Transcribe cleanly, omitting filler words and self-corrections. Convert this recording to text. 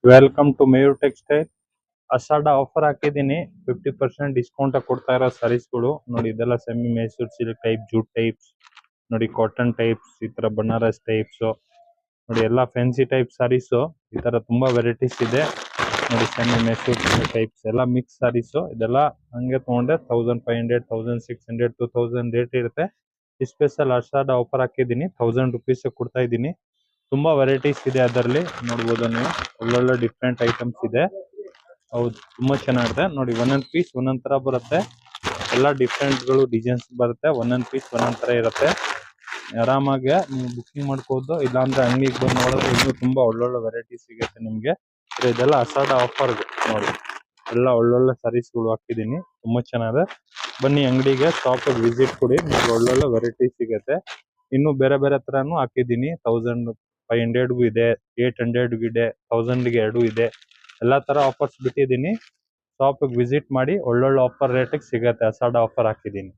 Welcome to mayor textile. Ashadha offer ಹಾಕಿದ್ದೀನಿ. 50% discount ಕೊಡ್ತಾ ಇರೋ ಸಾರೀಸ್ಗಳು ನೋಡಿ. ಇದೆಲ್ಲ semi Mysore silk type, jute types ನೋಡಿ, ಕಾಟನ್ ಟೈಪ್ಸ್, ಈ ತರ ಬನಾರಸ್ ಟೈಪ್ಸ್ ನೋಡಿ, ಎಲ್ಲ ಫ್ಯಾನ್ಸಿ ಟೈಪ್ ಸಾರೀಸ್. ಈ ತರ ತುಂಬಾ ವೆರೈಟೀಸ್ ಇದೆ ನೋಡಿ. ಸೆಮಿ ಮೈಸೂರು ಟೈಪ್ಸ್ ಎಲ್ಲ ಮಿಕ್ಸ್ ಸಾರೀಸ್. ಇದೆಲ್ಲ ಹಂಗೆ ತಗೊಂಡ್ರೆ 1500, 1600, 2000 ರೇಟ್ ಇರುತ್ತೆ. ಸ್ಪೆಷಲ್ ಅಷಾಢ ಆಫರ್ ಹಾಕಿದ್ದೀನಿ. 1000 ರುಪೀಸ್ ಕೊಡ್ತಾ ಇದ್ದೀನಿ. ತುಂಬಾ ವೆರೈಟೀಸ್ ಇದೆ ಅದರಲ್ಲಿ, ನೋಡ್ಬೋದು ನೀವು. ಒಳ್ಳೊಳ್ಳೆ ಡಿಫ್ರೆಂಟ್ ಐಟಮ್ಸ್ ಇದೆ. ಹೌದು, ತುಂಬಾ ಚೆನ್ನಾಗಿದೆ ನೋಡಿ. ಒಂದೊಂದ್ ಪೀಸ್ ಒಂದೊಂದ್ ತರ ಬರುತ್ತೆ. ಎಲ್ಲ ಡಿಫ್ರೆಂಟ್ ಗಳು ಡಿಸೈನ್ಸ್ ಬರುತ್ತೆ. ಒಂದೊಂದ್ ಪೀಸ್ ಒಂದೊಂದ್ ತರ ಇರುತ್ತೆ. ಆರಾಮಾಗಿ ನೀವು ಬುಕಿಂಗ್ ಮಾಡ್ಕೋಬಹುದು. ಇಲ್ಲಾಂದ್ರೆ ಅಂಗಡಿಗೆ ಬಂದು ನೋಡಿದ್ರೆ ಇನ್ನೂ ತುಂಬಾ ಒಳ್ಳೊಳ್ಳೆ ವೆರೈಟಿ ಸಿಗುತ್ತೆ ನಿಮ್ಗೆ. ಇದೆಲ್ಲ ಅಷಾಢ ಆಫರ್ ನೋಡಿ. ಎಲ್ಲ ಒಳ್ಳೊಳ್ಳೆ ಸಾರೀಸ್ಗಳು ಹಾಕಿದೀನಿ, ತುಂಬಾ ಚೆನ್ನಾಗಿದೆ. ಬನ್ನಿ ಅಂಗಡಿಗೆ, ಶಾಪ್ ವಿಸಿಟ್ ಕೊಡಿ, ನಿಮ್ಗೆ ಒಳ್ಳೊಳ್ಳೆ ವೆರೈಟಿ ಸಿಗುತ್ತೆ. ಇನ್ನು ಬೇರೆ ಬೇರೆ ತರಾನು ಹಾಕಿದ್ದೀನಿ. 1500ಗೂ ಇದೆ, 800ಗೂ ಇದೆ, 1000ಗೆ 2 ಇದೆ. ಎಲ್ಲಾ ತರ ಆಫರ್ಸ್ ಬಿಟ್ಟಿದ್ದೀನಿ. ಶಾಪ್ ವಿಸಿಟ್ ಮಾಡಿ, ಒಳ್ಳೊಳ್ಳೆ ಆಫರ್ ರೇಟಿಗೆ ಸಿಗತ್ತೆ. ಅಷಾಢ ಆಫರ್ ಹಾಕಿದ್ದೀನಿ.